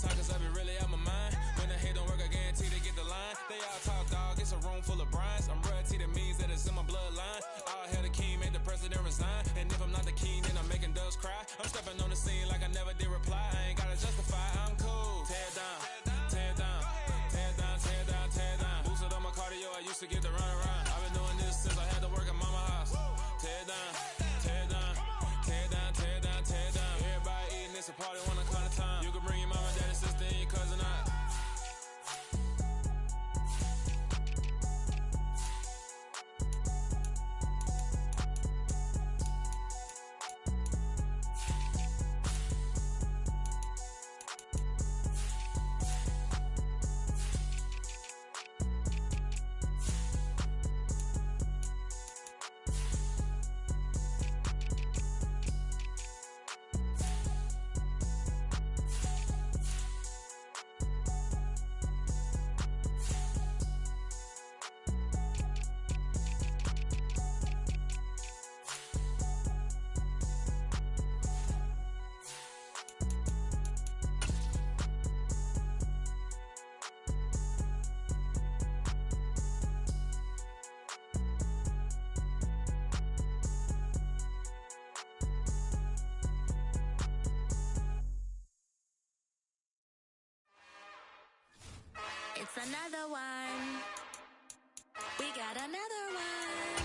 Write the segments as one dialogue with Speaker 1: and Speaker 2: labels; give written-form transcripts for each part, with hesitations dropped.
Speaker 1: talk, cause I be really out my mind. When the hate don't work, I guarantee they get the line. They all talk, dog, it's a room full of brines. I'm royalty, that means that it's in my bloodline. All hail the king, made the president resign. And if I'm not the king, then I'm making doves cry. I'm stepping on the scene like I never did reply. I ain't gotta justify, I'm cool. Tear down, tear down, tear down, tear down, tear down. Boosted on my cardio, I used to get the run around. I've been doing this since I had to work at mama house. Tear down, tear down, tear down, tear down, tear down. Everybody eating, it's a party, one o'clock of time. You can bring your mama, daddy, sister, and your cousin out.
Speaker 2: It's another one. We got another one.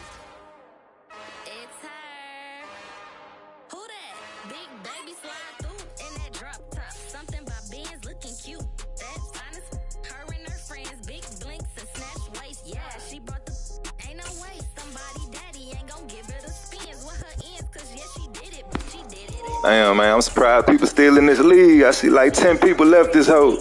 Speaker 2: It's her. Who that? Big baby slide through in that drop top. Something about Benz looking cute. That's honest. Her and her friends, big blinks and snatch waist. Yeah, she brought the. Ain't no way somebody daddy ain't gon' give her the spins with her ends. Cause yeah, she did it, but she did it.
Speaker 3: Damn, man, I'm surprised people still in this league. I see like 10 people left this hoe.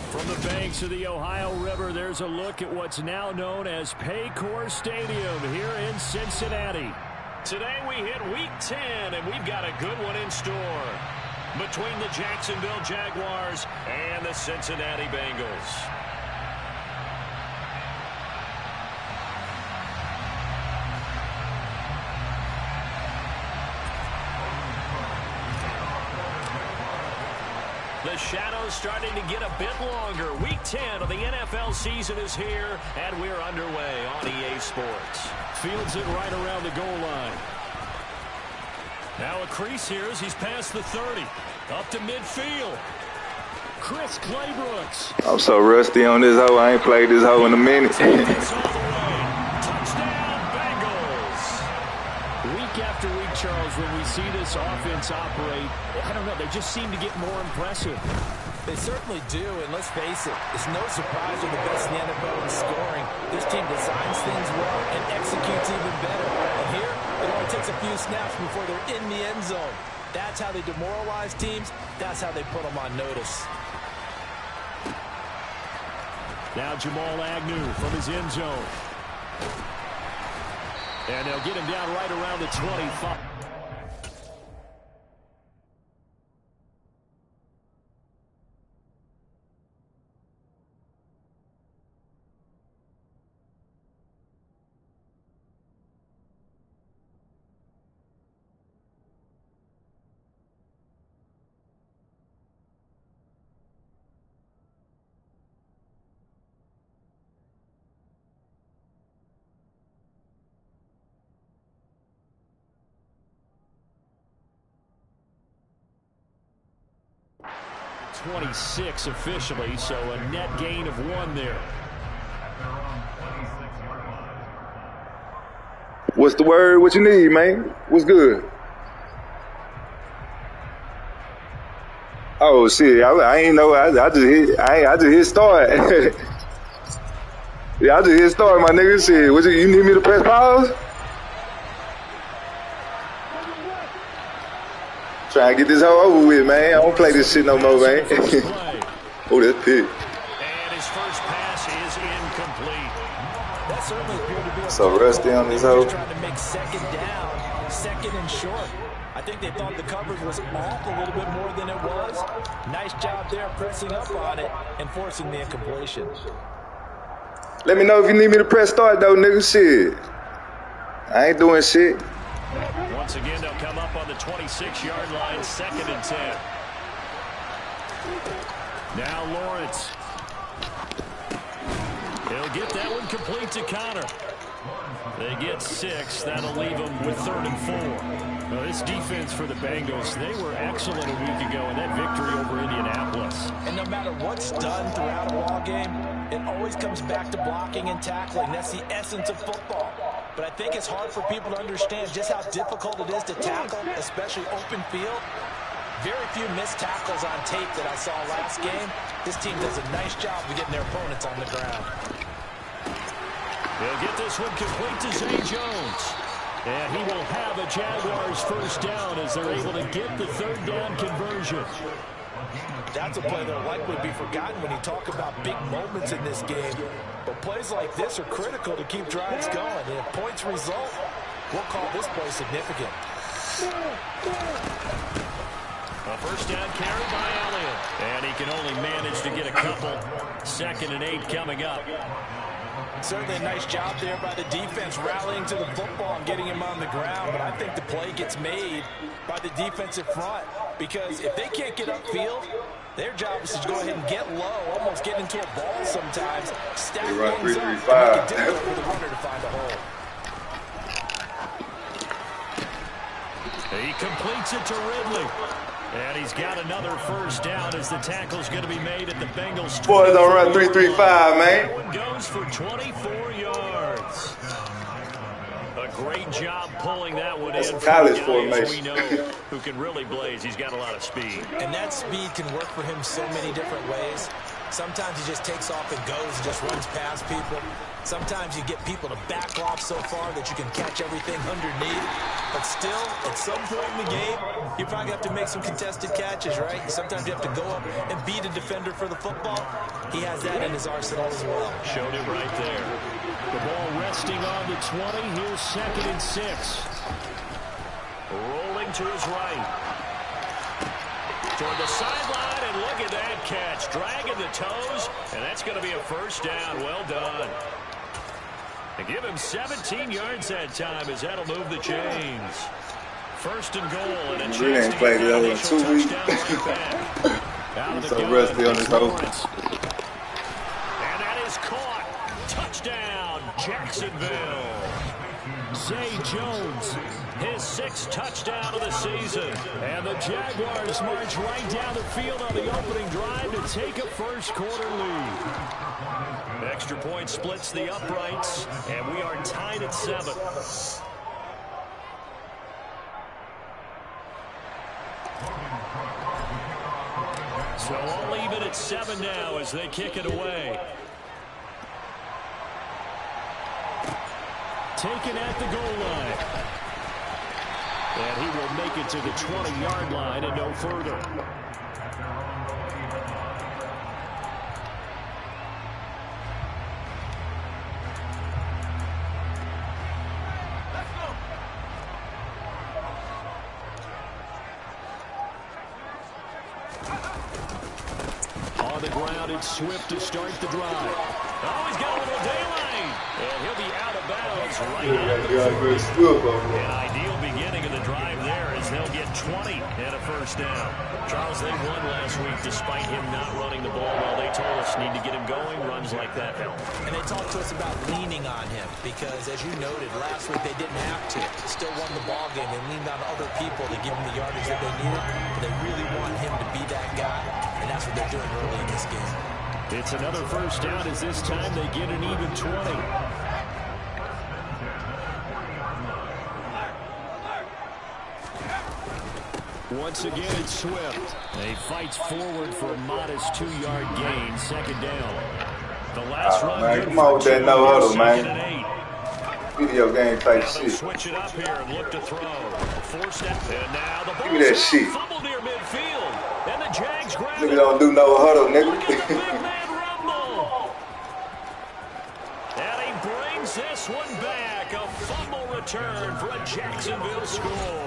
Speaker 4: From the banks of the Ohio River, there's a look at what's now known as Paycor Stadium here in Cincinnati. Today we hit Week 10, and we've got a good one in store between the Jacksonville Jaguars and the Cincinnati Bengals. The shadow's starting to get a bit longer. Week 10 of the NFL season is here, and we're underway on EA Sports. Fields it right around the goal line. Now a crease here as he's past the 30. Up to midfield. Chris Claybrooks.
Speaker 3: I'm so rusty on this hoe. I ain't played this hoe in a minute.
Speaker 4: Touchdown, Bengals. Week after week, Charles, when we see this offense operate, I don't know, they just seem to get more impressive.
Speaker 5: They certainly do, and let's face it, it's no surprise they're the best in the NFL in scoring. This team designs things well and executes even better. And here, it only takes a few snaps before they're in the end zone. That's how they demoralize teams. That's how they put them on notice.
Speaker 4: Now Jamal Agnew from his end zone. And they'll get him down right around the 25. .26 officially, so a net gain of 1 there.
Speaker 3: What's the word? What you need, man? What's good? Oh shit! I ain't know. I just hit start. Yeah, I just hit start, my nigga. Shit, what you need me to press pause? Trying to get this hoe over with, man. I don't play this shit no more, man. Oh, that's pick.
Speaker 4: And his first pass is incomplete.
Speaker 5: That certainly appeared to be
Speaker 3: So rusty on this hoe.
Speaker 5: Trying to make second down, second and short. I think they thought the coverage was off a little bit more than it was. Nice job there pressing up on it and forcing the incompletion.
Speaker 3: Let me know if you need me to press start, though, nigga. Shit. I ain't doing shit.
Speaker 4: Once again, they'll come up on the 26-yard line, 2nd and 10. Now Lawrence. He'll get that one complete to Connor. They get 6. That'll leave them with 3rd and 4. Well, this defense for the Bengals, they were excellent a week ago in that victory over Indianapolis.
Speaker 5: And no matter what's done throughout a ball game, it always comes back to blocking and tackling. That's the essence of football. But I think it's hard for people to understand just how difficult it is to tackle, especially open field. Very few missed tackles on tape that I saw last game. This team does a nice job of getting their opponents on the ground.
Speaker 4: They'll get this one complete to Zay Jones. And he will have a Jaguars first down as they're able to get the 3rd down conversion.
Speaker 5: That's a play that'll likely be forgotten when you talk about big moments in this game. But plays like this are critical to keep drives going. And if points result, we'll call this play significant.
Speaker 4: A first down carry by Elliott. And he can only manage to get a couple. 2nd and 8 coming up.
Speaker 5: Certainly a nice job there by the defense rallying to the football and getting him on the ground. But I think the play gets made by the defensive front. Because if they can't get upfield, their job is to go ahead and get low, almost get into a ball sometimes. Stack things up and make it difficult for the runner to find a hole.
Speaker 4: He completes it to Ridley. And he's got another first down as the tackle's going to be made at the Bengals.
Speaker 3: Boys don't run 3-3-5, man.
Speaker 4: That one goes for 24 yards. A great job pulling that one
Speaker 3: That's
Speaker 4: in.
Speaker 3: college
Speaker 4: For guys
Speaker 3: formation.
Speaker 4: we know who can really blaze. He's got a lot of speed.
Speaker 5: And that speed can work for him so many different ways. Sometimes he just takes off and goes and just runs past people. Sometimes you get people to back off so far that you can catch everything underneath. But still, at some point in the game, you probably have to make some contested catches, right? Sometimes you have to go up and beat a defender for the football. He has that in his arsenal as well.
Speaker 4: Showed it right there. The ball resting on the 20. Here's 2nd and 6. Rolling to his right. Toward the sideline, and look at that catch. Dragging the toes, and that's going to be a first down. Well done. And give him 17 yards that time as that'll move the chains. 1st and goal, and a chance
Speaker 3: ain't
Speaker 4: to
Speaker 3: played
Speaker 4: get
Speaker 3: it
Speaker 4: an
Speaker 3: over
Speaker 4: initial
Speaker 3: 2 weeks.
Speaker 4: touchdown right back. Out of the
Speaker 3: So
Speaker 4: gun,
Speaker 3: rusty on
Speaker 4: it's
Speaker 3: this hoe.
Speaker 4: Lawrence. And that is caught. Touchdown, Jacksonville. Zay Jones, his 6th touchdown of the season. And the Jaguars march right down the field on the opening drive to take a first-quarter lead. Extra point splits the uprights, and we are tied at 7. So all even at 7 now as they kick it away. Taken at the goal line. And he will make it to the 20-yard line and no further. On the ground, it's Swift to start the drive. Oh, he's got a little daylight. And he'll be out of bounds right at the An ideal beginning of the drive there as they'll get 20 and a first down. Charles, they won last week despite him not running the ball well. They told us need to get him going. Runs like that help.
Speaker 5: And they talked to us about leaning on him because, as you noted, last week they didn't have to. Still won the ball game. They leaned on other people to give him the yardage that they needed. But they really want him to be that guy, and that's what they're doing early in this game.
Speaker 4: It's another first down as this time they get an even 20. Once again, it's Swift. He fights forward for a modest 2-yard gain, 2nd down. The last run.
Speaker 3: Man, come on with that no huddle, man.
Speaker 4: 2nd and 8.
Speaker 3: Video game type
Speaker 4: Now
Speaker 3: shit.
Speaker 4: switch it up here and look to throw. 4-step. And now the
Speaker 3: Give me that shit.
Speaker 4: fumble near midfield. And the Jags grab
Speaker 3: Nigga
Speaker 4: it.
Speaker 3: don't do no huddle,
Speaker 4: Look at the big
Speaker 3: nigga.
Speaker 4: man rumble. And he brings this one back. A fumble return for a Jacksonville score.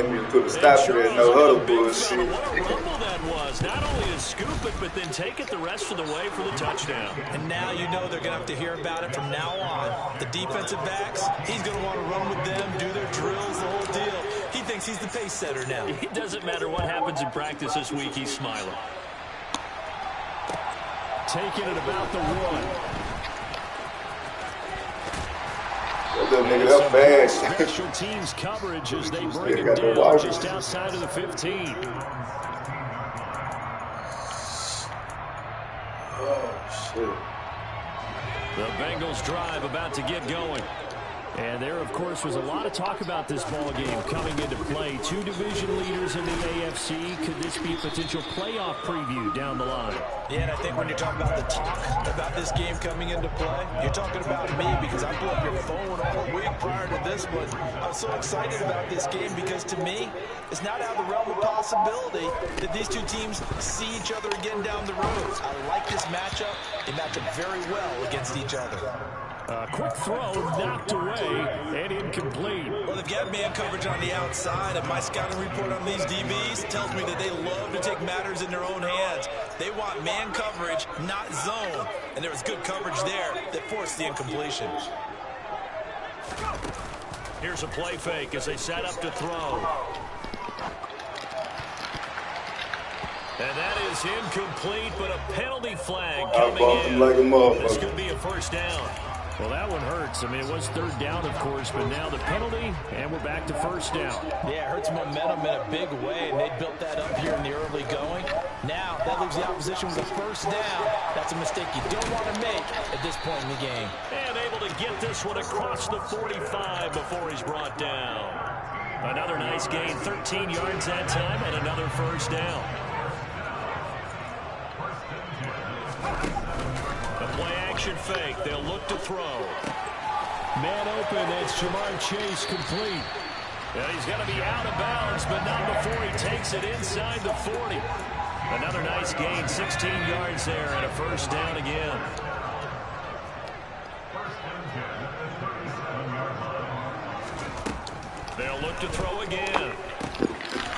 Speaker 3: Man, we put a stop to that no huddle bullshit.
Speaker 4: What a rumble that was. Not only to scoop it, but then take it the rest of the way for the touchdown.
Speaker 5: And now you know they're going to have to hear about it from now on. The defensive backs, he's going to want to run with them, do their drills, the whole deal. He thinks he's the pace setter now.
Speaker 4: It doesn't matter what happens in practice this week, he's smiling. Taking it about the 1.
Speaker 3: That nigga up fast.
Speaker 4: Special teams coverage as they bring him down just outside of the 15.
Speaker 3: Oh, shit.
Speaker 4: The Bengals drive about to get going. And there, of course, was a lot of talk about this ball game coming into play. Two division leaders in the AFC. Could this be a potential playoff preview down the line?
Speaker 5: Yeah, and I think when you're talking about the talk about this game coming into play, you're talking about me because I blew up your phone all week prior to this one. I was so excited about this game because to me, it's not out of the realm of possibility that these two teams see each other again down the road. I like this matchup. They match up very well against each other.
Speaker 4: Quick throw knocked away and incomplete.
Speaker 5: Well, they've got man coverage on the outside, and my scouting report on these DBs tells me that they love to take matters in their own hands. They want man coverage, not zone. And there was good coverage there that forced the incompletion.
Speaker 4: Here's a play fake as they set up to throw. And that is incomplete, but a penalty flag coming in.
Speaker 3: Like a motherfucker.
Speaker 4: This could be a first down. Well, that one hurts. I mean, it was third down, of course, but now the penalty, and we're back to first down.
Speaker 5: Yeah, it hurts momentum in a big way, and they built that up here in the early going. Now, that leaves the opposition with a first down. That's a mistake you don't want to make at this point in the game.
Speaker 4: And able to get this one across the 45 before he's brought down. Another nice gain, 13 yards that time, and another first down. Play-action fake. They'll look to throw. Man open. It's Jamar Chase complete. And he's going to be out of bounds, but not before he takes it inside the 40. Another nice gain, 16 yards there, and a first down again. They'll look to throw again.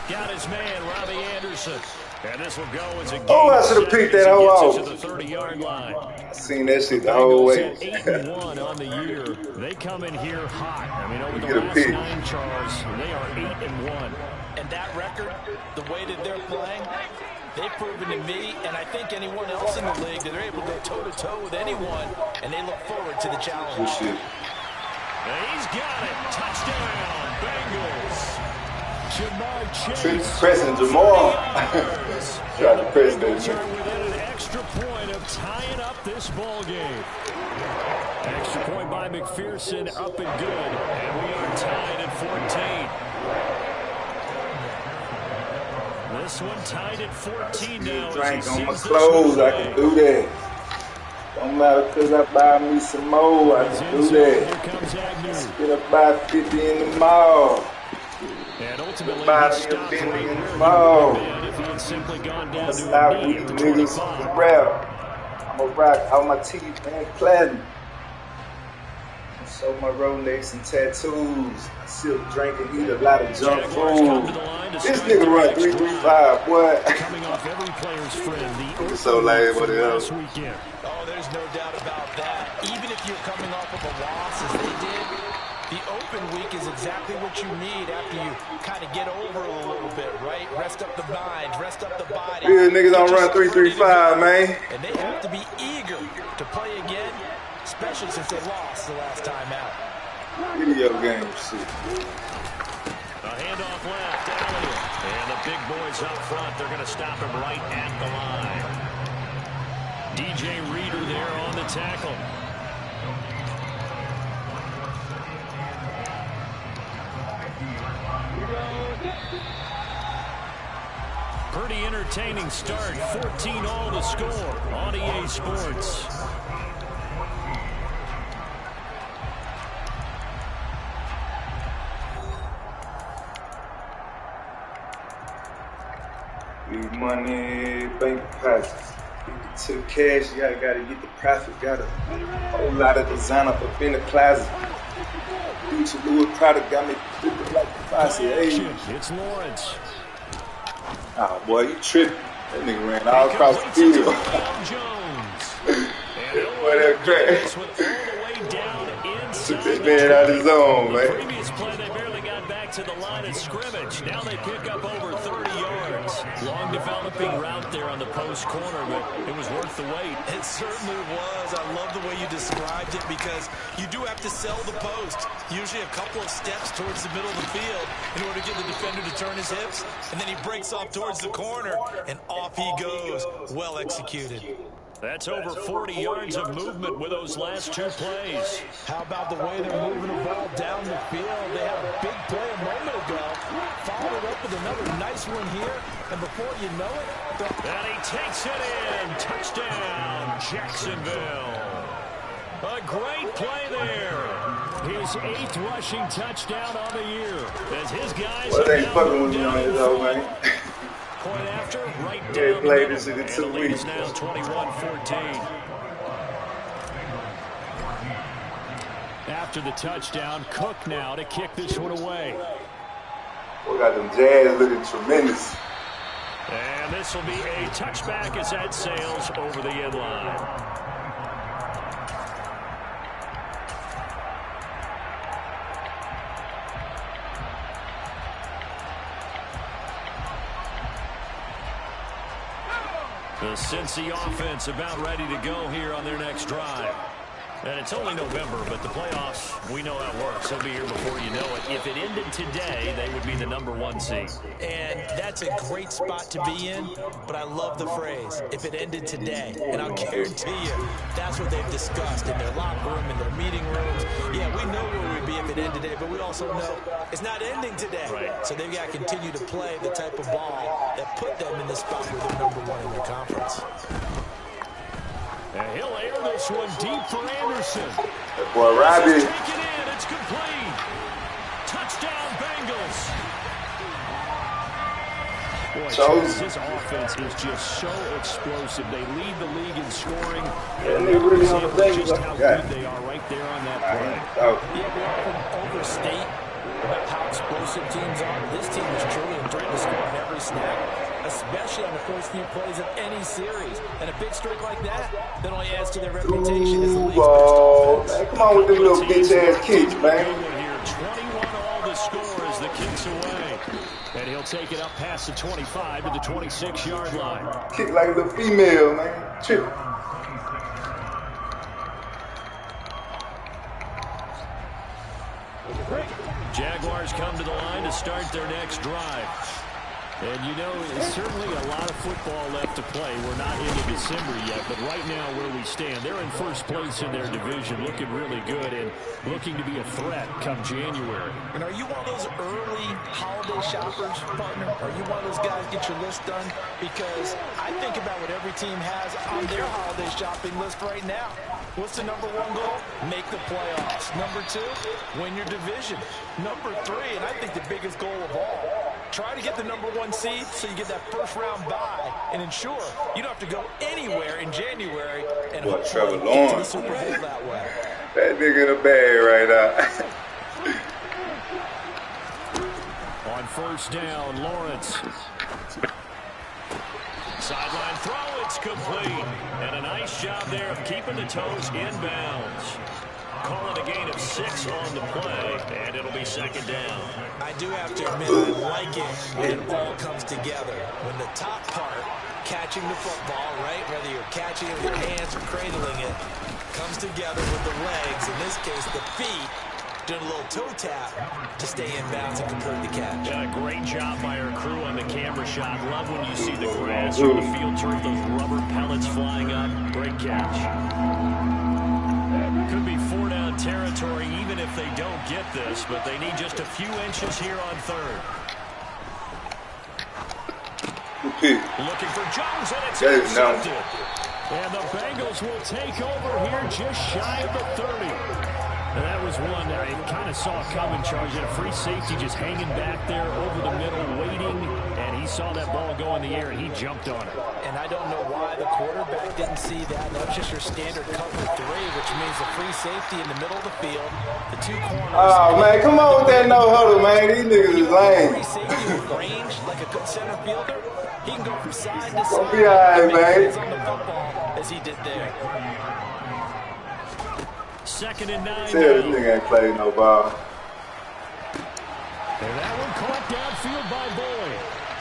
Speaker 4: Got his man, Robbie Anderson. And this will go as a game.
Speaker 3: Oh, I should have picked that whole out.
Speaker 4: To the 30-yard line.
Speaker 3: I seen that shit the whole way.
Speaker 4: 8-1 on the year. They come in here hot. I mean, over the last 9, Charles, they are 8-1.
Speaker 5: And that record, the way that they're playing, they've proven to me, and I think anyone else in the league, that they're able to go toe-to-toe with anyone, and they look forward to the challenge.
Speaker 3: Good shit.
Speaker 4: And he's got it. Touchdown, Bengals. Jamar Chase.
Speaker 3: Pressing Jamal. Tried to press
Speaker 4: Bengals
Speaker 3: that.
Speaker 4: are within an extra point of tying up this ball game. Extra point by McPherson, up and good. And we are tied at 14. This one tied at 14 now.
Speaker 3: Drink on my clothes, I can do that. Don't matter because I buy me some more, I can do that.
Speaker 4: Here comes Agnew.
Speaker 3: Get about 50 in the mall.
Speaker 4: And ultimately,
Speaker 3: About
Speaker 4: he stopped
Speaker 3: $50
Speaker 4: right
Speaker 3: in
Speaker 4: where
Speaker 3: the
Speaker 4: he
Speaker 3: mall.
Speaker 4: would have been if he had simply gone down to
Speaker 3: Stop
Speaker 4: a knee
Speaker 3: with
Speaker 4: at
Speaker 3: the
Speaker 4: the
Speaker 3: niggas
Speaker 4: 25.
Speaker 3: the rap. I'm a rock all my teeth, man, platinum. So my Rolex and tattoos. I still drink and eat a lot of junk food. This nigga run 335, boy.
Speaker 4: Coming off every player's friend, the
Speaker 3: So lame, what the hell?
Speaker 4: last weekend.
Speaker 5: Oh, there's no doubt about that. Even if you're coming off of a loss as they did, the open week is exactly what you need after you kind of get over a little bit, right? Rest up the mind, rest up the body.
Speaker 3: Yeah, niggas don't run 335, man.
Speaker 5: And they have to be eager to play again, especially since they lost the last time out.
Speaker 3: Video game shit.
Speaker 4: A handoff left, Elliott. And the big boys up front, they're going to stop him right at the line. DJ Reader there on the tackle. Pretty entertaining start. 14-all to score on EA Sports.
Speaker 3: Need money, bank deposits. To the cash, you gotta get the profit. Got a whole lot of design up in the closet. future Louis Prada got me flipping like the Fosse. Hey.
Speaker 4: It's Lawrence.
Speaker 3: Oh, boy, you tripping. That nigga ran all across the field. Boy, that crack. Took that man out of his zone, man.
Speaker 4: Previous play, they barely got back to the line of scrimmage. Now they pick up over 30 yards. Long developing route there on the post corner, but it was worth the wait.
Speaker 5: It certainly was. I love the way you described it because you do have to sell the post. Usually a couple of steps towards the middle of the field in order to get the defender to turn his hips. And then he breaks off towards the corner, and off he goes. Well executed.
Speaker 4: That's over 40 yards of movement with those last two plays.
Speaker 5: How about the way they're moving the ball down the field? They had a big play a moment ago. Followed up with another nice one here. And before you know it,
Speaker 4: and he takes it in. Touchdown, Jacksonville. A great play there. His 8th rushing touchdown on the year. As his guys
Speaker 3: well, they ain't fucking with me on his own, man.
Speaker 4: Point after, right down
Speaker 3: they played this in 2 weeks.
Speaker 4: Now 21-14. After the touchdown, Cook now to kick this one away.
Speaker 3: We got them Jazz looking tremendous.
Speaker 4: And this will be a touchback as that sails over the end line. The Cincy offense about ready to go here on their next drive. And it's only November, but the playoffs, we know how it works. They'll be here before you know it. If it ended today, they would be the #1 seed.
Speaker 5: And that's a great spot to be in, but I love the phrase, if it ended today. And I'll guarantee you, that's what they've discussed in their locker room, in their meeting rooms. Yeah, we know where we'd be if it ended today, but we also know it's not ending today.
Speaker 4: Right.
Speaker 5: So they've got to continue to play the type of ball that put them in the spot where they're #1 in their conference.
Speaker 4: And he'll air this one deep for Anderson.
Speaker 3: That boy Robbie.
Speaker 4: Taken in. It's complete. Touchdown, Bengals. Boy, this offense is just so explosive. They lead the league in scoring.
Speaker 3: And they really on the Bengals.
Speaker 4: Just how good they are right there on that play.
Speaker 5: Yeah, we often overstate about how explosive teams are. This team is truly a threat to score on every snap, especially on the first few plays of any series. And a big streak like that only adds to their reputation as the league's best offense.
Speaker 3: Man, come on with them little bitch-ass kicks, man.
Speaker 4: 21 all the score as the kicks away. And he'll take it up past the 25 to the 26-yard line.
Speaker 3: Kick like a little female, man. Trip.
Speaker 4: Jaguars come to the line to start their next drive. And you know, it's certainly a lot of football left to play. We're not into December yet, but right now where we stand, they're in first place in their division, looking really good and looking to be a threat come January.
Speaker 5: And are you one of those early holiday shoppers, partner? Are you one of those guys get your list done? Because I think about what every team has on their holiday shopping list right now. What's the #1 goal? Make the playoffs. #2, win your division. #3, and I think the biggest goal of all, try to get the #1 seed so you get that first-round bye and ensure you don't have to go anywhere in January and hopefully get to the Super Bowl that way.
Speaker 3: That nigga in the bag right now.
Speaker 4: On first down, Lawrence. Sideline throw, it's complete. And a nice job there of keeping the toes inbounds. Calling a gain of 6 on the play, and it'll be second down.
Speaker 5: I do have to admit, I like it when it all comes together. When the top part, catching the football, right, whether you're catching it with your hands or cradling it, comes together with the legs, in this case the feet, doing a little toe tap to stay in bounds and complete the catch.
Speaker 4: Yeah, great job by our crew on the camera shot. Love when you see the grass or the field turf, those rubber pellets flying up. Great catch. Could be 4-down territory even if they don't get this, but they need just a few inches here on third. Looking for Jones, and it's intercepted. And the Bengals will take over here just shy of the 30. And that was one that I kind of saw coming. Charge at a free safety just hanging back there over the middle, waiting, and he he saw that ball go in the air, and he jumped on it.
Speaker 5: And I don't know why the quarterback didn't see that. That was just your standard cover 3, which means a free safety in the middle of the field. The 2 corners.
Speaker 3: Oh, man, come on with that no-huddle, man. These niggas is lame.
Speaker 5: Free safety with range, like a good center fielder. He can go from side to side.
Speaker 3: Be all right, man.
Speaker 5: On the football as he did there.
Speaker 4: 2nd and 9.
Speaker 3: Tell this nigga ain't played no ball.
Speaker 4: And that one caught downfield by Boyd.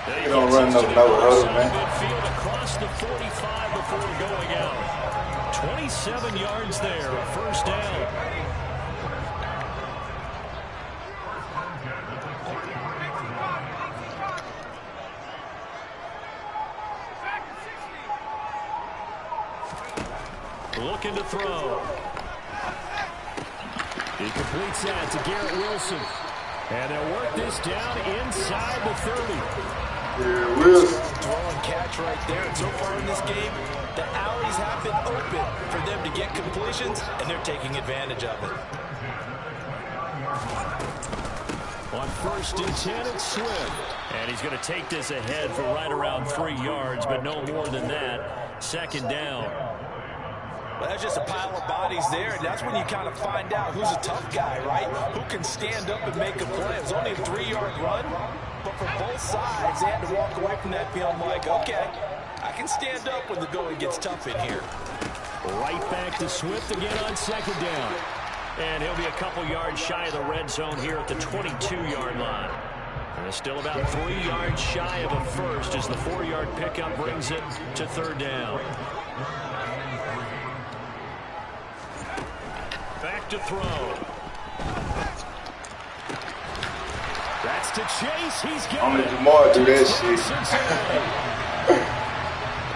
Speaker 3: He don't run no huddle, man.
Speaker 4: Midfield across the 45 before going out. 27 yards there, a first down. Looking to throw. He completes that to Garrett Wilson. And they'll work this down inside the 30.
Speaker 3: Yeah, Wilson.
Speaker 5: Throw and catch right there. And so far in this game, the alleys have been open for them to get completions, and they're taking advantage of it.
Speaker 4: On 1st and 10, it's Swift. And he's going to take this ahead for right around 3 yards, but no more than that. 2nd down.
Speaker 5: Well, that's just a pile of bodies there, and that's when you kind of find out who's a tough guy, right? Who can stand up and make a play. It was only a 3-yard run, but for both sides, they had to walk away from that feeling like, okay, I can stand up when the going gets tough in here.
Speaker 4: Right back to Swift again on 2nd down. And he'll be a couple yards shy of the red zone here at the 22-yard line. And it's still about 3 yards shy of a first as the 4-yard pickup brings it to 3rd down. Back to throw. That's to Chase. He's got
Speaker 3: Only Jamar do that shit.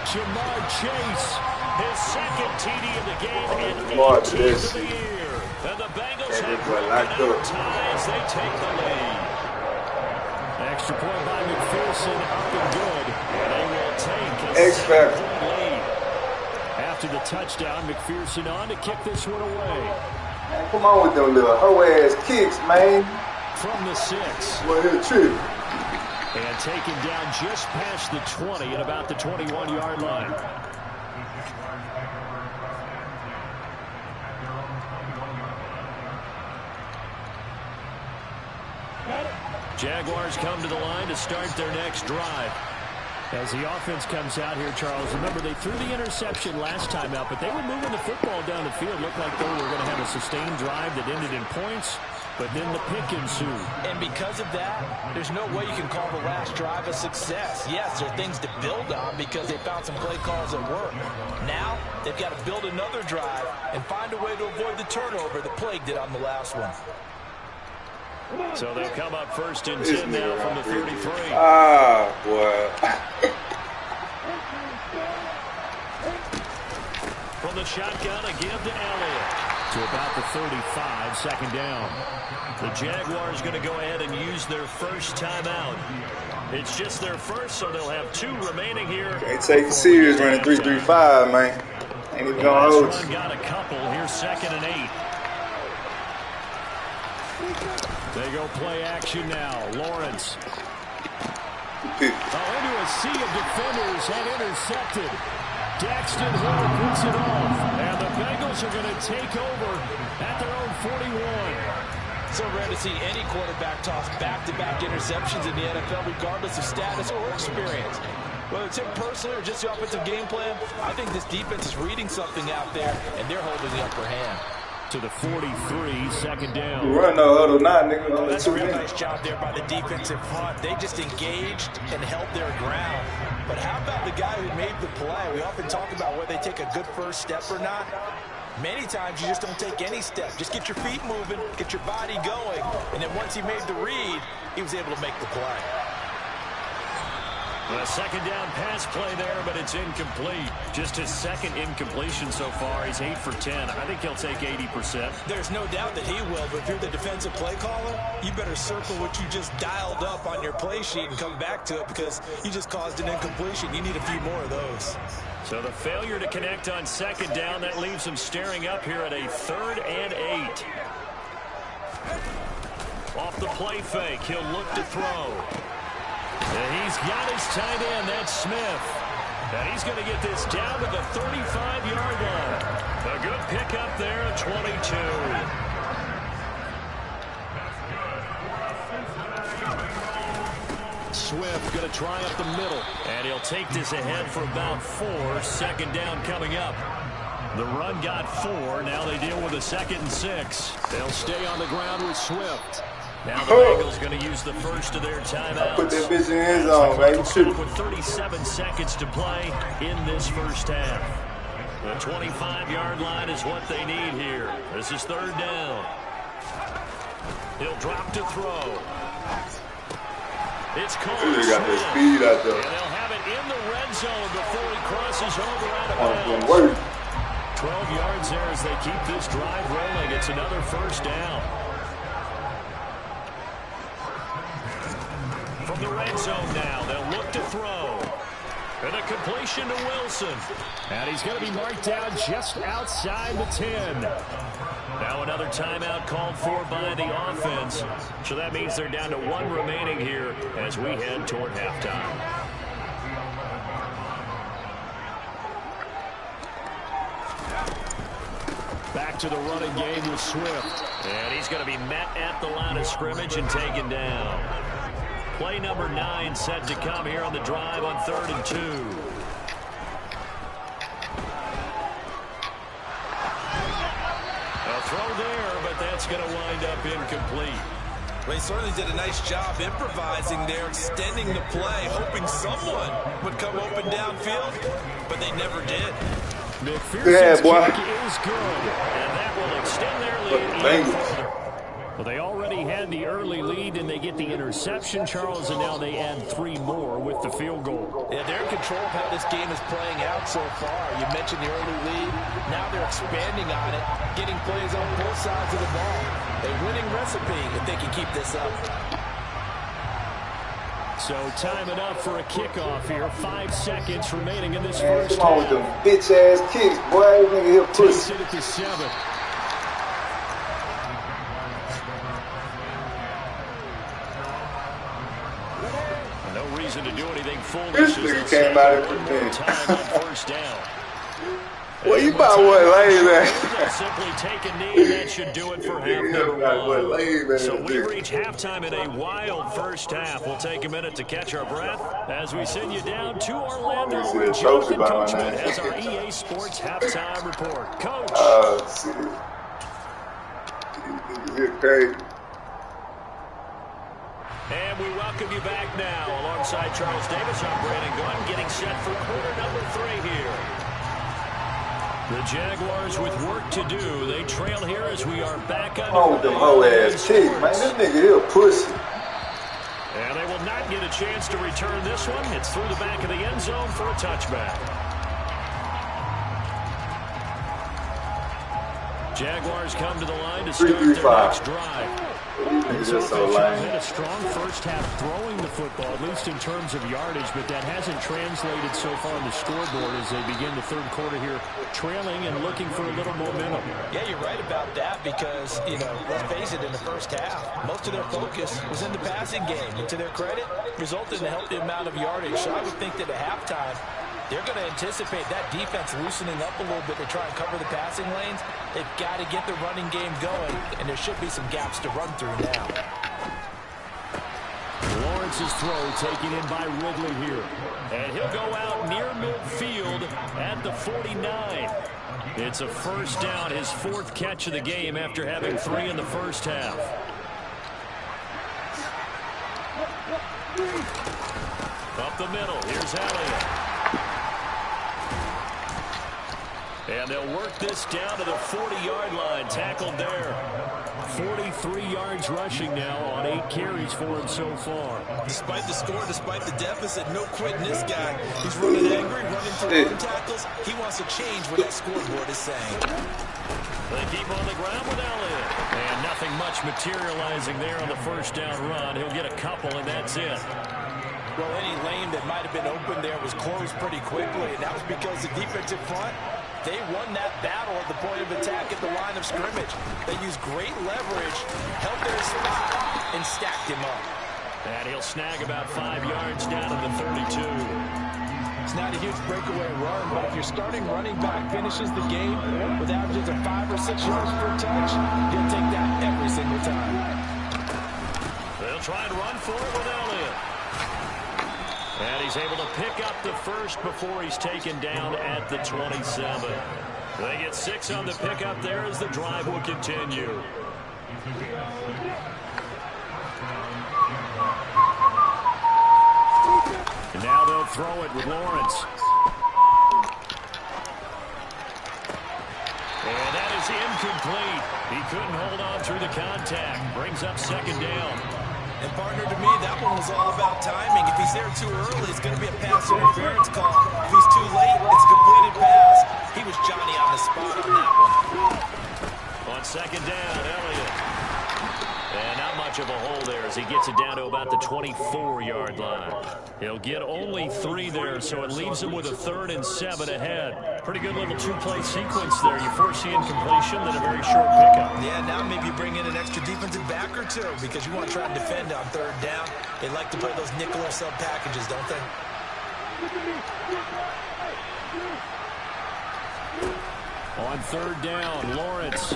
Speaker 4: Jamar Chase, his 2nd TD of the game and 18th of the year. And the Bengals have broken out ties. They take the lead. Extra point by McPherson, up and good. And they will take a 7-point lead. After the touchdown, McPherson on to kick this one away.
Speaker 3: Man, come on with them little hoe-ass kicks, man.
Speaker 4: From the 6.
Speaker 3: Well, here's a trip.
Speaker 4: And taken down just past the 20 at about the 21-yard line. Jaguars come to the line to start their next drive. As the offense comes out here, Charles, remember they threw the interception last time out, but they were moving the football down the field. Looked like they were going to have a sustained drive that ended in points, but then the pick ensued.
Speaker 5: And because of that, there's no way you can call the last drive a success. Yes, there are things to build on because they found some play calls that work. Now, they've got to build another drive and find a way to avoid the turnover that plagued it on the last one.
Speaker 4: So they'll come up 1st and 10 now from the 33.
Speaker 3: Ah, boy.
Speaker 4: From the shotgun, a give to Elliott. To about the 35, 2nd down. The Jaguars going to go ahead and use their first timeout. It's just their first, so they'll have 2 remaining here.
Speaker 3: Can't take it serious running 3-3-5, man. Ain't even gonna hold you.
Speaker 4: Got a couple. Here's 2nd and 8. They go play action now. Lawrence. Into a sea of defenders and intercepted. Daxton Hill puts it off. And the Bengals are going to take over at their own 41.
Speaker 5: So rare to see any quarterback toss back-to-back interceptions in the NFL, regardless of status or experience. Whether it's him personally or just the offensive game plan, I think this defense is reading something out there, and they're holding the upper hand.
Speaker 4: To the 43, 2nd down.
Speaker 3: You run no huddle now, nigga. Only
Speaker 5: That's a
Speaker 3: 2
Speaker 5: real
Speaker 3: minutes.
Speaker 5: nice job there by the defensive front. They just engaged and held their ground. But how about the guy who made the play? We often talk about whether they take a good first step or not. Many times you just don't take any step. Just get your feet moving, get your body going, and then once he made the read, he was able to make the play.
Speaker 4: A 2nd down pass play there, but it's incomplete. Just his 2nd incompletion so far. He's 8 for 10. I think he'll take 80%.
Speaker 5: There's no doubt that he will, but if you're the defensive play caller, you better circle what you just dialed up on your play sheet and come back to it because you just caused an incompletion. You need a few more of those.
Speaker 4: So the failure to connect on 2nd down, that leaves him staring up here at a 3rd and 8. Off the play fake, he'll look to throw. And he's got his tight end, that's Smith. And he's going to get this down to the 35-yard line. A good pickup there at 22. Swift going to try up the middle. And he'll take this ahead for about 4. Second down coming up. The run got 4. Now they deal with a 2nd and 6. They'll stay on the ground with Swift. Now the Bengals going to use the first of their timeouts.
Speaker 3: Put that bitch in his zone, man.
Speaker 4: With 37 seconds to play in this first half. The 25-yard line is what they need here. This is 3rd down. He'll drop to throw. It's called.
Speaker 3: They got that speed out there.
Speaker 4: And they'll have it in the red zone before he crosses over out of bounds. 12 yards there as they keep this drive rolling. It's another first down. From the red zone now, they'll look to throw. And a completion to Wilson. And he's going to be marked down just outside the 10. Now another timeout called for by the offense. So that means they're down to 1 remaining here as we head toward halftime. Back to the running game with Swift. And he's going to be met at the line of scrimmage and taken down. Play number 9 set to come here on the drive on 3rd and 2. A throw there, but that's going to wind up incomplete.
Speaker 6: Well, he certainly did a nice job improvising there, extending the play, hoping someone would come open downfield, but they never did.
Speaker 4: McPherson's kick is good, and that will extend their lead. Well, they already had the early lead, and they get the interception, Charles, and now they add 3 more with the field goal.
Speaker 5: Yeah, they're in control of how this game is playing out so far. You mentioned the early lead. Now they're expanding on it, getting plays on both sides of the ball. A winning recipe if they can keep this up.
Speaker 4: So time it up for a kickoff here. 5 seconds remaining in this first
Speaker 3: half. Come on with them bitch-ass kicks, boy. Nigga, he'll push it.
Speaker 4: At the 7. No reason to do anything foolish.
Speaker 3: This nigga came out of the
Speaker 4: time on first down.
Speaker 3: Well, you about what lame, man.
Speaker 4: Simply take a knee, and that should do it for half number 1. So we reach halftime in a wild first half. We'll take a minute to catch our breath as we send you down to Orlando, where Jonathan Coachman has our EA Sports halftime report. Coach.
Speaker 3: Shit. It's crazy.
Speaker 4: And we welcome you back now. Alongside Charles Davis, I'm Brandon Gunn, getting set for quarter number 3 here. The Jaguars with work to do. They trail here as we are back under.
Speaker 3: Oh, with them hoe-ass kicks, man. This nigga, he'll pussy.
Speaker 4: And they will not get a chance to return this one. It's through the back of the end zone for a touchback. Jaguars come to the line to start their next drive.
Speaker 3: This is so lame.
Speaker 4: Had a strong first half throwing the football, at least in terms of yardage, but that hasn't translated so far on the scoreboard as they begin the 3rd quarter here, trailing and looking for a little momentum.
Speaker 5: Yeah, you're right about that because, you know, let's face it, in the first half, most of their focus was in the passing game. And to their credit, resulted in a healthy amount of yardage. So I would think that at halftime, they're going to anticipate that defense loosening up a little bit to try and cover the passing lanes. They've got to get the running game going, and there should be some gaps to run through now.
Speaker 4: Lawrence's throw taken in by Ridley here. And he'll go out near midfield at the 49. It's a first down, his 4th catch of the game after having 3 in the first half. Up the middle, here's Elliott. And they'll work this down to the 40-yard line. Tackled there. 43 yards rushing now on 8 carries for him so far.
Speaker 6: Despite the score, despite the deficit, no quitting this guy. He's running angry, running through run tackles. He wants to change what that scoreboard is saying.
Speaker 4: They keep on the ground with Elliott. And nothing much materializing there on the first down run. He'll get a couple, and that's it.
Speaker 5: Well, any lane that might have been open there was closed pretty quickly, and that was because the defensive front, they won that battle at the point of attack at the line of scrimmage. They used great leverage, held their spot, and stacked him up.
Speaker 4: And he'll snag about 5 yards down to the 32.
Speaker 5: It's not a huge breakaway run, but if your starting running back finishes the game with averages of 5 or 6 yards per touch, you'll take that every single time.
Speaker 4: They'll try and run for it with Elliott. And he's able to pick up the first before he's taken down at the 27. They get 6 on the pickup there as the drive will continue. And now they'll throw it with Lawrence. And that is incomplete. He couldn't hold on through the contact. Brings up second down.
Speaker 6: And partner, to me, that one was all about timing. If he's there too early, it's going to be a pass interference call. If he's too late, it's a completed pass. He was Johnny on the spot on that one.
Speaker 4: On second down, Elliott. And not much of a hole there as he gets it down to about the 24-yard line. He'll get only 3 there, so it leaves him with a 3rd and 7 ahead. Pretty good little 2-play sequence there. You first see incompletion, then a very short pickup.
Speaker 6: Yeah, now maybe you bring in an extra defensive back or two because you want to try and defend on 3rd down. They like to play those nickel or sub packages, don't they?
Speaker 4: On 3rd down, Lawrence.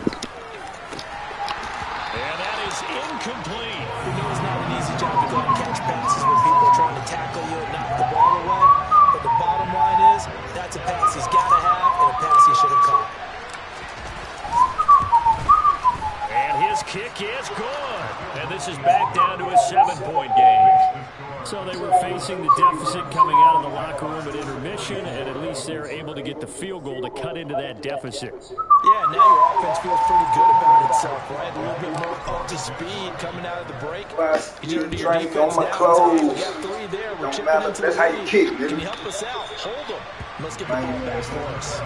Speaker 4: And that is incomplete.
Speaker 5: We know it's not an easy job to go and catch passes when people are trying to tackle you and knock the ball away. But the bottom line is, that's a pass he's got to have and a pass he should have caught.
Speaker 4: And his kick is good. And this is back down to a 7-point game. So they were facing the deficit coming out of the locker room at intermission, and at least they're able to get the field goal to cut into that deficit.
Speaker 5: Yeah, now your offense feels pretty good about itself, right? A little bit more up to speed coming out of the break.
Speaker 3: You turn to your drink on my clothes.
Speaker 5: We got 3 there. We're
Speaker 3: Don't
Speaker 5: chipping
Speaker 3: matter.
Speaker 5: into
Speaker 3: That's
Speaker 5: the
Speaker 3: how you
Speaker 5: lead.
Speaker 3: kick,
Speaker 5: Can
Speaker 3: nigga.
Speaker 5: you help us out? Hold them. Let's get the ball back for us.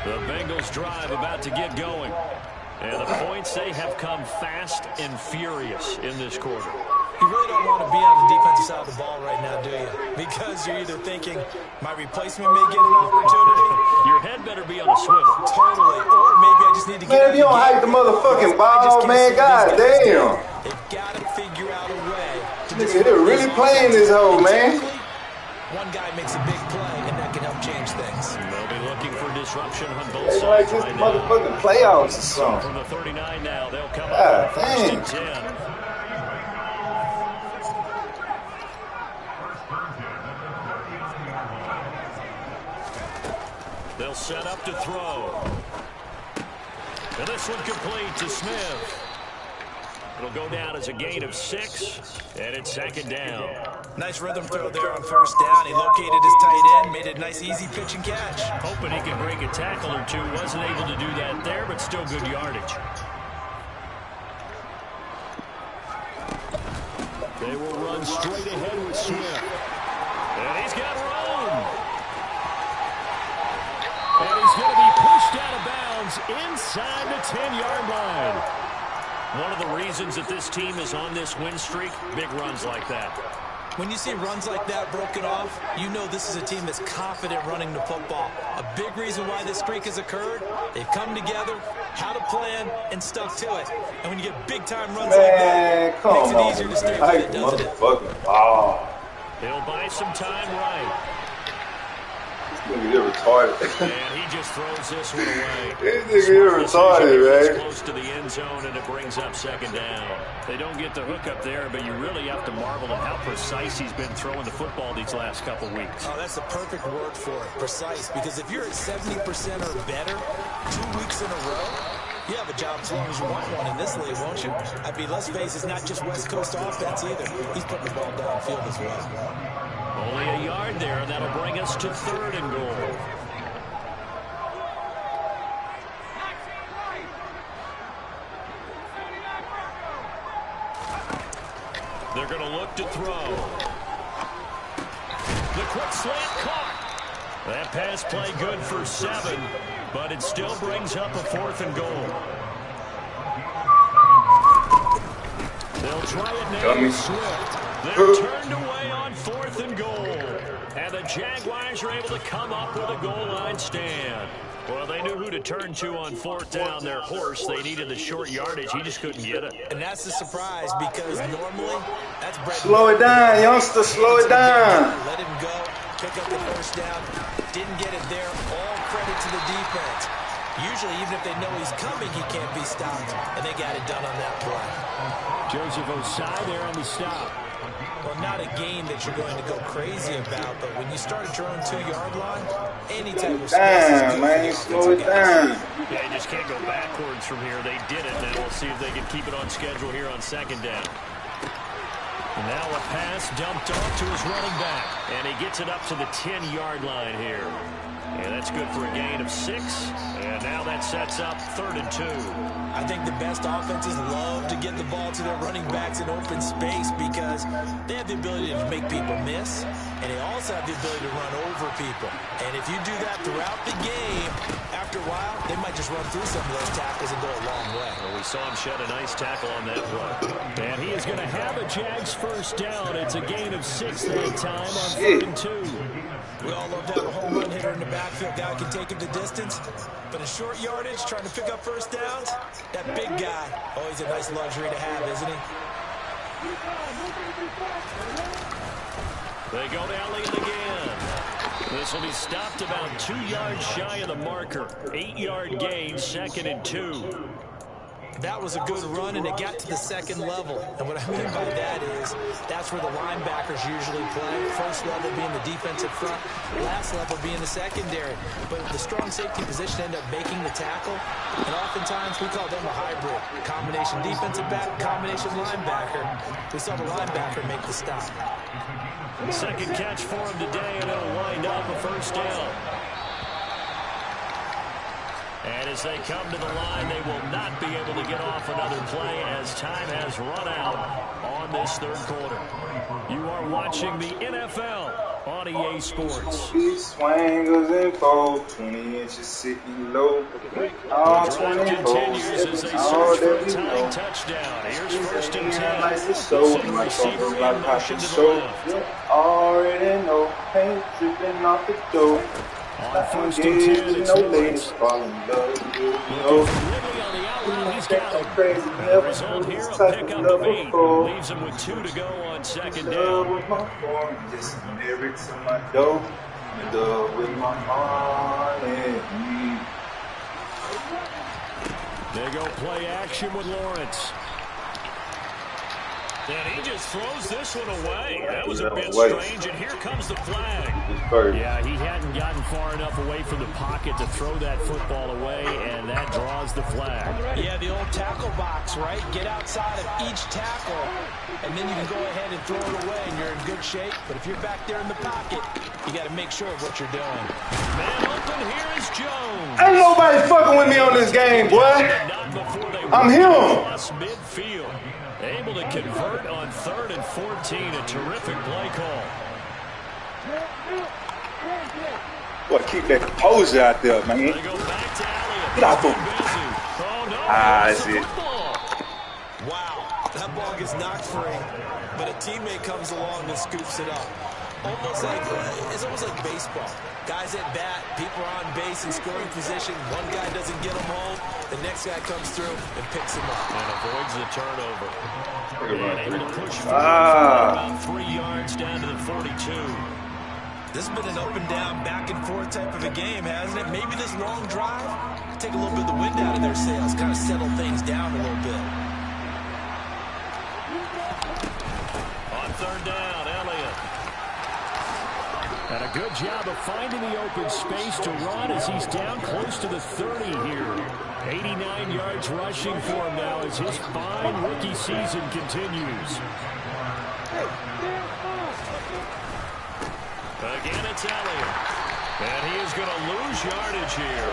Speaker 4: The Bengals drive about to get going. And the points, they have come fast and furious in this quarter.
Speaker 5: You really don't want to be on the defensive side of the ball right now, do you? Because you're either thinking, my replacement may get an opportunity.
Speaker 4: Your head better be on a swivel.
Speaker 5: Totally. Or maybe I just need to get
Speaker 3: Man, if you don't hype the motherfucking ball, man, god damn.
Speaker 5: They've got to figure out a way to
Speaker 3: Nigga, they're really playing this hoe, man.
Speaker 5: One guy makes a big play, and that can help change things.
Speaker 4: They'll be looking for disruption on both
Speaker 3: It's like
Speaker 4: sides
Speaker 3: this
Speaker 4: right now.
Speaker 3: motherfucking playoffs or something.
Speaker 4: From the 39 now, they'll come
Speaker 3: God
Speaker 4: up on 1st
Speaker 3: damn.
Speaker 4: and 10. They'll set up to throw. And this one complete to Smith. It'll go down as a gain of 6, and it's 2nd down.
Speaker 6: Nice rhythm throw there on 1st down. He located his tight end, made a nice easy pitch and catch.
Speaker 4: Hoping he could break a tackle or two. Wasn't able to do that there, but still good yardage. They will run straight ahead with Swift. And he's got room. And he's going to be pushed out of bounds inside the 10-yard line. One of the reasons that this team is on this win streak, big runs like that.
Speaker 5: When you see runs like that broken off, you know this is a team that's confident running the football. A big reason why this streak has occurred, they've come together, had a plan, and stuck to it. And when you get big-time runs like that, it makes it easier to stay with it, doesn't it?
Speaker 3: Motherfucking ball.
Speaker 4: He'll buy some time right.
Speaker 3: This nigga, you're retarded.
Speaker 4: And he just throws this one away.
Speaker 3: This nigga, you're retarded, man.
Speaker 4: Close to the end zone, and it brings up 2nd down. They don't get the hook up there, but you really have to marvel at how precise he's been throwing the football these last couple weeks.
Speaker 5: Oh, that's the perfect word for it, precise. Because if you're at 70% or better 2 weeks in a row, you have a job as long as you want one in this league, won't you? I mean, let's face it, it's not just West Coast offense either. He's putting the ball downfield as well.
Speaker 4: Only a yard there, and that'll bring us to 3rd and goal. They're going to look to throw. The quick slant caught. That pass play good for 7, but it still brings up a 4th and goal. They'll try it now with Swift. They're turned away on 4th and goal. And the Jaguars are able to come up with a goal line stand. Well, they knew who to turn to on fourth down. Their horse, they needed the short yardage. He just couldn't get it.
Speaker 6: And that's the surprise because normally that's bread.
Speaker 3: Slow it down, youngster. Slow it down.
Speaker 6: Let him go. Pick up the first down. Didn't get it there. All credit to the defense. Usually, even if they know he's coming, he can't be stopped. And they got it done on that play.
Speaker 4: Joseph Osai there on the stop.
Speaker 6: Well, not a game that you're going to go crazy about, but when you start at your own 2-yard line, any type of space is good
Speaker 3: man, slow it down.
Speaker 4: Yeah, you just can't go backwards from here. They did it. Now we'll see if they can keep it on schedule here on second down. And now a pass dumped off to his running back. And he gets it up to the 10-yard line here. Yeah, that's good for a gain of 6. And now that sets up 3rd and 2.
Speaker 6: I think the best offenses love to get the ball to their running backs in open space because they have the ability to make people miss, and they also have the ability to run over people. And if you do that throughout the game, after a while, they might just run through some of those tackles and go a long way.
Speaker 4: Well, we saw him shed a nice tackle on that play. And he is going to have a Jags first down. It's a gain of 6 that time on 3rd and 2.
Speaker 6: We all love to have a home run hitter in the backfield. Guy can take it the distance. But a short yardage, trying to pick up first downs, that big guy, always a nice luxury to have, isn't he?
Speaker 4: They go to Elliott again. This will be stopped about 2 yards shy of the marker. 8-yard gain, 2nd and 2.
Speaker 6: That was a good run, and it got to the second level. And what I mean by that is that's where the linebackers usually play. First level being the defensive front, last level being the secondary. But the strong safety position ended up making the tackle, and oftentimes we call them a hybrid. Combination defensive back, combination linebacker. We saw the linebacker make the stop.
Speaker 4: Second catch for him today, and it'll wind up a first down. And as they come to the line, they will not be able to get off another play as time has run out on this 3rd quarter. You are watching the NFL on EA Sports.
Speaker 3: Swangers in 20 inches sitting low. All
Speaker 4: The drive
Speaker 3: 24,
Speaker 4: continues as they
Speaker 3: all
Speaker 4: search for
Speaker 3: that
Speaker 4: a
Speaker 3: we
Speaker 4: tying
Speaker 3: know.
Speaker 4: touchdown. Here's 1st and 10.
Speaker 3: Like the show,
Speaker 4: Send
Speaker 3: my
Speaker 4: receiver
Speaker 3: focus,
Speaker 4: in
Speaker 3: my
Speaker 4: motion
Speaker 3: pocket
Speaker 4: to the
Speaker 3: show.
Speaker 4: left.
Speaker 3: Already know, ain't tripping off the door.
Speaker 4: On 1st and 10, it's
Speaker 3: no
Speaker 4: Lawrence.
Speaker 3: ladies fall in love, you
Speaker 4: Looking
Speaker 3: know.
Speaker 4: for Ridley on the outroute. He's got him.
Speaker 3: Crazy,
Speaker 4: The
Speaker 3: never
Speaker 4: result
Speaker 3: knew
Speaker 4: here,
Speaker 3: this
Speaker 4: a
Speaker 3: type
Speaker 4: pickup
Speaker 3: of
Speaker 4: of
Speaker 3: love
Speaker 4: 8.
Speaker 3: before.
Speaker 4: Leaves him with 2 to go on 2nd
Speaker 3: Love
Speaker 4: down.
Speaker 3: with my form, just lyrics in my dough. Love with my heart and me.
Speaker 4: They go play action with Lawrence. And he just throws this one away. That was a bit strange, and here comes the flag. Yeah, he hadn't gotten far enough away from the pocket to throw that football away, and that draws the flag.
Speaker 6: Yeah, the old tackle box, right? Get outside of each tackle, and then you can go ahead and throw it away, and you're in good shape. But if you're back there in the pocket, you got to make sure of what you're doing.
Speaker 4: Man open, here is Jones.
Speaker 3: Ain't nobody fucking with me on this game, boy. I'm him.
Speaker 4: Plus midfield. Able to convert on 3rd and 14. A terrific play call.
Speaker 3: Boy, keep that composure out there, man.
Speaker 4: They go back to Elliott.
Speaker 3: Get off him.
Speaker 4: Oh, no.
Speaker 3: That's it.
Speaker 6: Wow, that ball gets knocked free, but a teammate comes along and scoops it up. It's almost like baseball. Guys at bat, people are on base in scoring position. One guy doesn't get them home. The next guy comes through and picks him up.
Speaker 4: And avoids the turnover. And able to push forward about 3 yards down to the 42.
Speaker 6: This has been an up and down, back and forth type of a game, hasn't it? Maybe this long drive take a little bit of the wind out of their sails, kind of settle things down a little bit.
Speaker 4: On 3rd down, Elliott. And a good job of finding the open space to run as he's down close to the 30 here. 89 yards rushing for him now as his fine rookie season continues. Again, it's Elliott. And he is going to lose yardage here.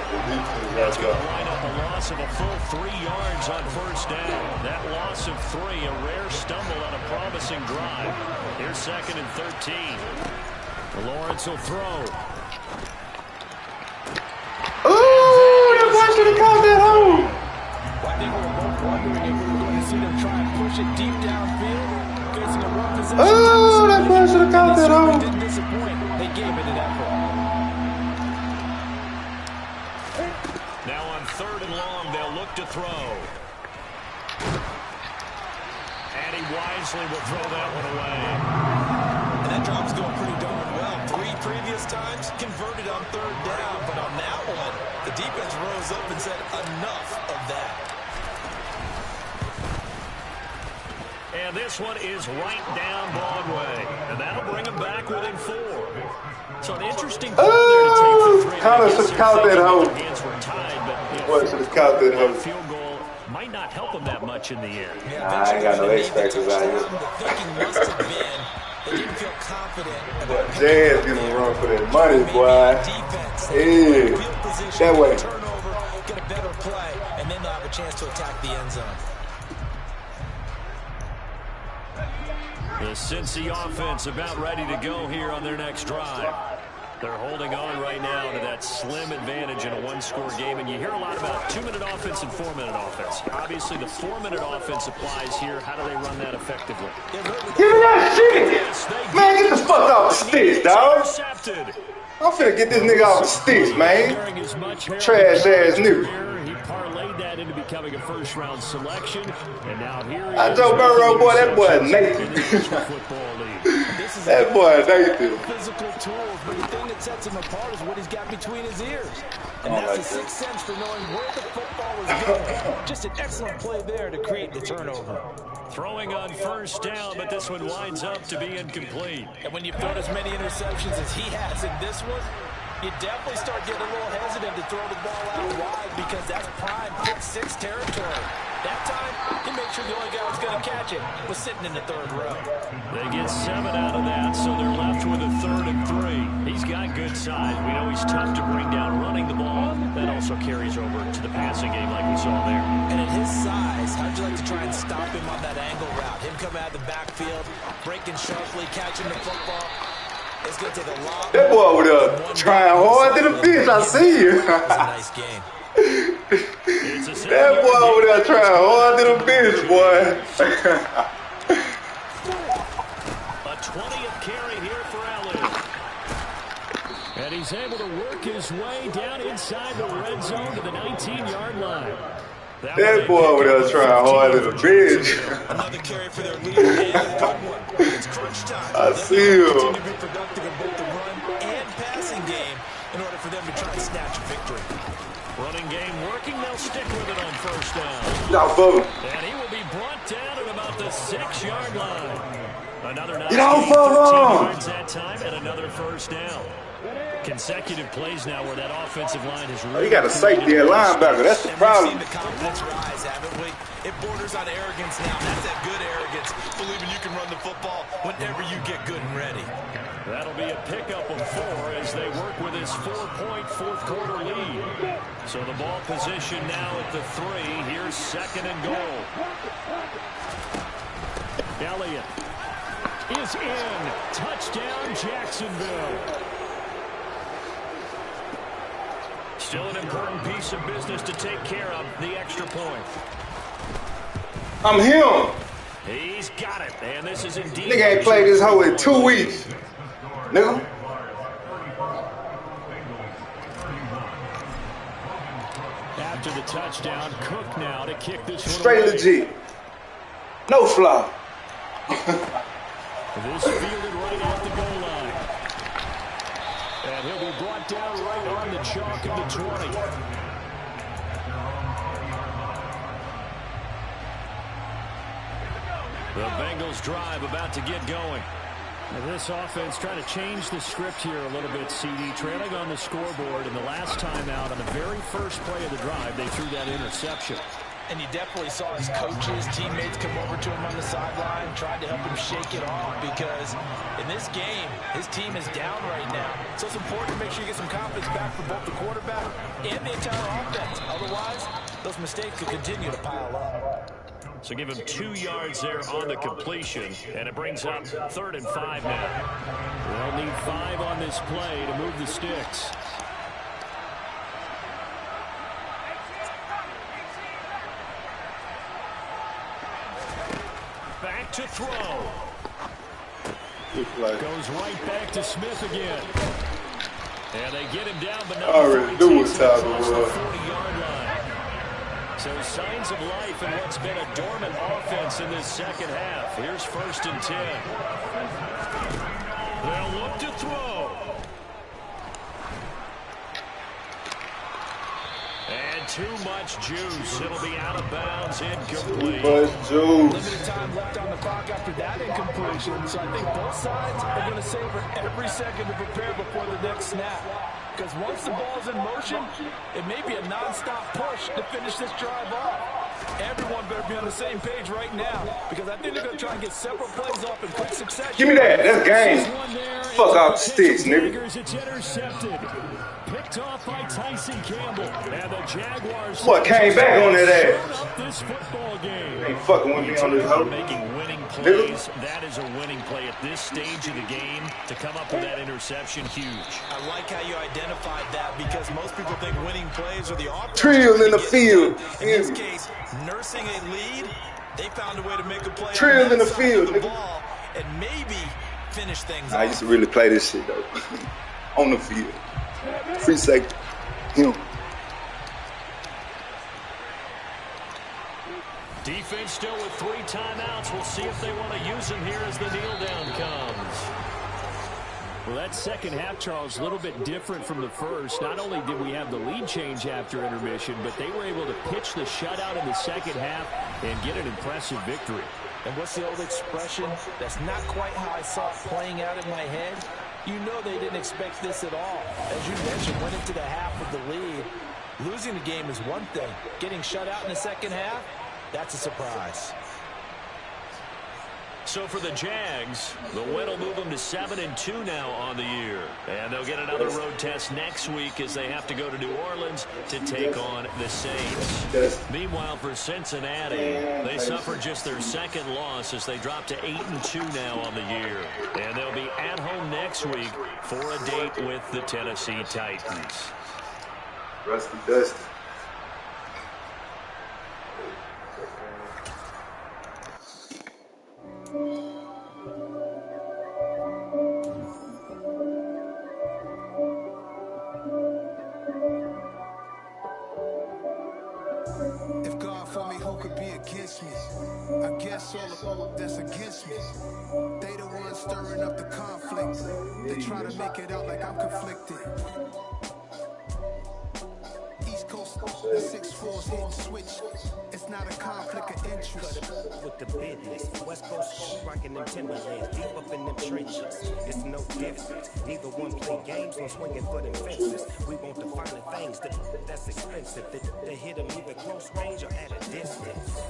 Speaker 4: That's going to line up a loss of a full 3 yards on 1st down. That loss of 3, a rare stumble on a promising drive. Here's 2nd and 13. Lawrence will throw.
Speaker 3: Ooh, that boy should have caught that home.
Speaker 6: I think we were both wondering if we were going to see them try and push it deep downfield, facing a run possession.
Speaker 3: Ooh, that boy should have caught that home.
Speaker 6: Didn't disappoint. They gave it an effort.
Speaker 4: to throw. And he wisely will throw that one away.
Speaker 6: And that drop's going pretty darn well. 3 previous times converted on 3rd down. But on that one, the defense rose up and said, enough of that.
Speaker 4: And this one is right down Broadway. And that'll bring him back within 4. So an interesting play there to take for 3.
Speaker 3: Kind of should count that hoe.
Speaker 4: Hands were tied, but
Speaker 3: Boy, should have count that hoe.
Speaker 4: field goal might not help him that much in the end.
Speaker 6: Yeah,
Speaker 3: I ain't got no X factors out here.
Speaker 6: The thinking must have been they didn't feel confident about
Speaker 3: Jazz gonna run for that money, boy. Yeah, that way.
Speaker 6: turnover, get a better play, and then they'll have a chance to attack the end zone.
Speaker 4: The Cincy offense about ready to go here on their next drive. They're holding on right now to that slim advantage in a 1-score game, and you hear a lot about 2-minute offense and 4-minute offense. Obviously, the 4-minute offense applies here. How do they run that effectively?
Speaker 3: Give me that shit! Man, get the fuck off the sticks, dog. I'm finna get this nigga off the sticks, man. Trash ass nigga.
Speaker 4: He parlayed that into becoming a first-round selection, and now here he
Speaker 3: I
Speaker 4: is.
Speaker 3: told Burrow, boy, that boy Nathan. That boy Nathan.
Speaker 6: Physical tools, but the thing that sets him apart is what he's got between his ears. And that's the sixth sense for knowing where the football is going. Just an excellent play there to create the turnover.
Speaker 4: Throwing on 1st down, but this one winds up to be incomplete.
Speaker 6: And when you've thrown as many interceptions as he has in this one, you definitely start getting a little hesitant to throw the ball out wide because that's prime pick-6 territory. That time, he made sure the only guy who was going to catch it was sitting in the 3rd row.
Speaker 4: They get 7 out of that, so they're left with a 3rd and 3. He's got good size. We know he's tough to bring down running the ball. That also carries over to the passing game like we saw there.
Speaker 6: And at his size, how'd you like to try and stop him on that angle route? Him coming out of the backfield, breaking sharply, catching the football. It's going to take a lot.
Speaker 3: That boy over there trying hard to the bitch. I see you.
Speaker 6: It's a nice game.
Speaker 3: That boy over there trying hard to the bitch, boy.
Speaker 4: A 20th carry here for Allen. And he's able to work his way down inside the red zone to the 19-yard line.
Speaker 3: That boy over there trying hard to the bitch.
Speaker 6: Another carry for their leader and a good one. It's crunch time.
Speaker 3: I see you.
Speaker 6: Continue to be productive in both the run and passing game in order for them to try and snatch a victory.
Speaker 4: Running game working. They'll stick with it on 1st down.
Speaker 3: Get off of him.
Speaker 4: And he will be brought down at about the 6-yard line. Another nice
Speaker 3: Get off
Speaker 4: gain,
Speaker 3: of
Speaker 4: 13
Speaker 3: him.
Speaker 4: yards that time, and another 1st down. Consecutive plays now where that offensive line has really...
Speaker 3: You got a safety at linebacker. That's the problem.
Speaker 6: We've seen the confidence rise, haven't we? It borders on arrogance now. That's that good arrogance, believing you can run the football whenever you get good and ready.
Speaker 4: That'll be a pickup of 4 as they work with his 4-point 4th-quarter lead. So the ball position now at the 3. Here's 2nd and goal. Elliott is in. Touchdown, Jacksonville. Still an important piece of business to take care of, the extra point.
Speaker 3: I'm him.
Speaker 4: He's got it, and this is indeed...
Speaker 3: Nigga ain't played this hoe in 2 weeks. Nigga.
Speaker 4: After the touchdown, Cook now to kick this one
Speaker 3: Straight
Speaker 4: away.
Speaker 3: legit. No flaw.
Speaker 4: This fielded right at the goal line. And he'll be brought down right on the chalk of the 20. The Bengals drive about to get going. And this offense trying to change the script here a little bit, CD. Trailing on the scoreboard, and the last time out on the very first play of the drive, they threw that interception.
Speaker 6: And you definitely saw his coaches, teammates come over to him on the sideline, tried to help him shake it off because in this game, his team is down right now. So it's important to make sure you get some confidence back for both the quarterback and the entire offense. Otherwise, those mistakes could continue to pile up.
Speaker 4: So give him 2 yards there on the completion, and it brings up 3rd and 5 now. They'll need 5 on this play to move the sticks. Back to throw. Goes right back to Smith again. And they get him down, but not
Speaker 3: I already knew what time it was.
Speaker 4: 40-yard line. So signs of life in what's been a dormant offense in this second half. Here's 1st and 10. They'll look to throw. And too much juice. It'll be out of bounds, incomplete.
Speaker 5: Limited time left on the clock after that incompletion. So I think both sides are going to savor every second to prepare before the next snap. Because once the ball's in motion, it may be a non-stop push to finish this drive off. Everyone better be on the same page right now, because I think they're going to try and get several plays off in quick succession.
Speaker 3: Give me that. That's game. Fuck out the sticks, nigga.
Speaker 4: It's intercepted. Picked off by Tyson Campbell. And the Jaguars
Speaker 3: Came back on that ass.
Speaker 4: up this football game.
Speaker 3: Ain't fucking with me on this hoe.
Speaker 4: Making winning plays. That is a winning play at this stage of the game. To come up with that interception, huge.
Speaker 6: I like how you identified that, because most people think winning plays are the offense.
Speaker 3: Trill in the field.
Speaker 6: In this case, nursing a lead, they found a way to make a play.
Speaker 3: Trill in the field, nigga.
Speaker 6: Ball and maybe finish things
Speaker 3: I used to really play this shit, though. On the field. Free safety. Him.
Speaker 4: Defense still with 3 timeouts. We'll see if they want to use them here as the kneel down comes. Well, that second half, Charles, a little bit different from the first. Not only did we have the lead change after intermission, but they were able to pitch the shutout in the second half and get an impressive victory.
Speaker 5: And what's the old expression? That's not quite how I saw it playing out in my head. You know they didn't expect this at all. As you mentioned, went into the half with the lead. Losing the game is one thing. Getting shut out in the second half, that's a surprise.
Speaker 4: So for the Jags, the win will move them to 7-2 now on the year. And they'll get another road test next week as they have to go to New Orleans to take on the Saints. Meanwhile, for Cincinnati, they suffered just their second loss as they drop to 8-2 now on the year. And they'll be at home next week for a date with the Tennessee Titans.
Speaker 3: Rusty Dusty.
Speaker 7: If God for me, who could be against me? I guess all of that's against me. They the ones stirring up the conflict. They try to make it out like I'm conflicted. East Coast, the 6-4's hitting switch. It's not a conflict of interest.
Speaker 8: With the business, West Coast rocking them Timberlands, deep up in them trenches. It's no difference. Neither one play games, no swinging for them fences. We want the finer things that's expensive. They hit them either close range or at a distance.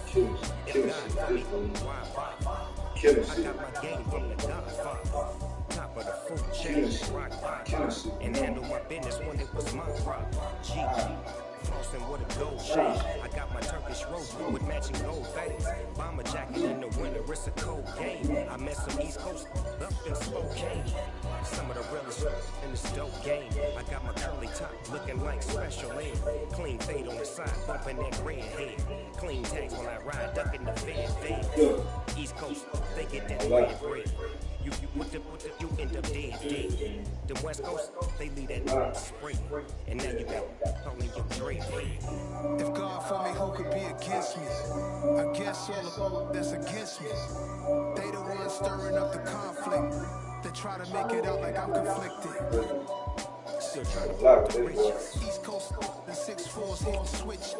Speaker 8: If God for me, why bother? I got my game from the Godfather. Top of the food chain, rock bottom. And handle my business when it was my problem. G. Flossing with a gold chain. I got my Turkish robe with matching gold things. Bomber jacket in the winter, it's a cold game. I met some East Coast up in Spokane. Some of the realest in this dope game. I got my curly top looking like special ed. Clean fade on the side, bumping that red head. Clean tags when I ride, ducking the fed. East Coast, they get that red bread. You end up dead. The West Coast, they leave that spring. And now you got only your dream.
Speaker 7: If God for me, who could be against me? I guess all of that's against me. They the ones stirring up the conflict. They try to make it out like I'm conflicted.
Speaker 8: Still trying to block the
Speaker 7: riches. East Coast, the 6-4's hitting switch.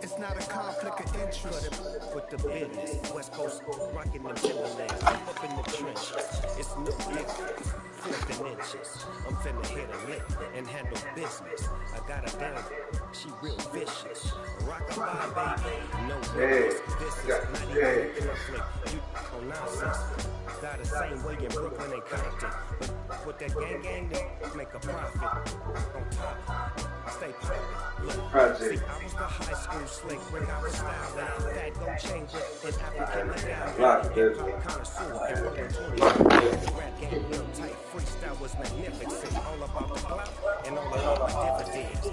Speaker 7: It's not a conflict of interest.
Speaker 8: With the business, West Coast rocking them Timberlands, up in the trenches. It's no difference. 4th and inches. I'm finna hit a lick and handle business. I got her down, she real vicious. Rock a bye, baby. No risk. This is not even looking a flick. You on nonsense. Got the same way in Brooklyn and Compton. But with that gang, they make a profit. On top, stay poppin'. Look, see, I was the high school slick when I was styling. That gon' change it in African medallion. Hip-hop connoisseur and rolling 20. Rap game real tight. Freestyle was magnificent. All about the clout and all about my dividends.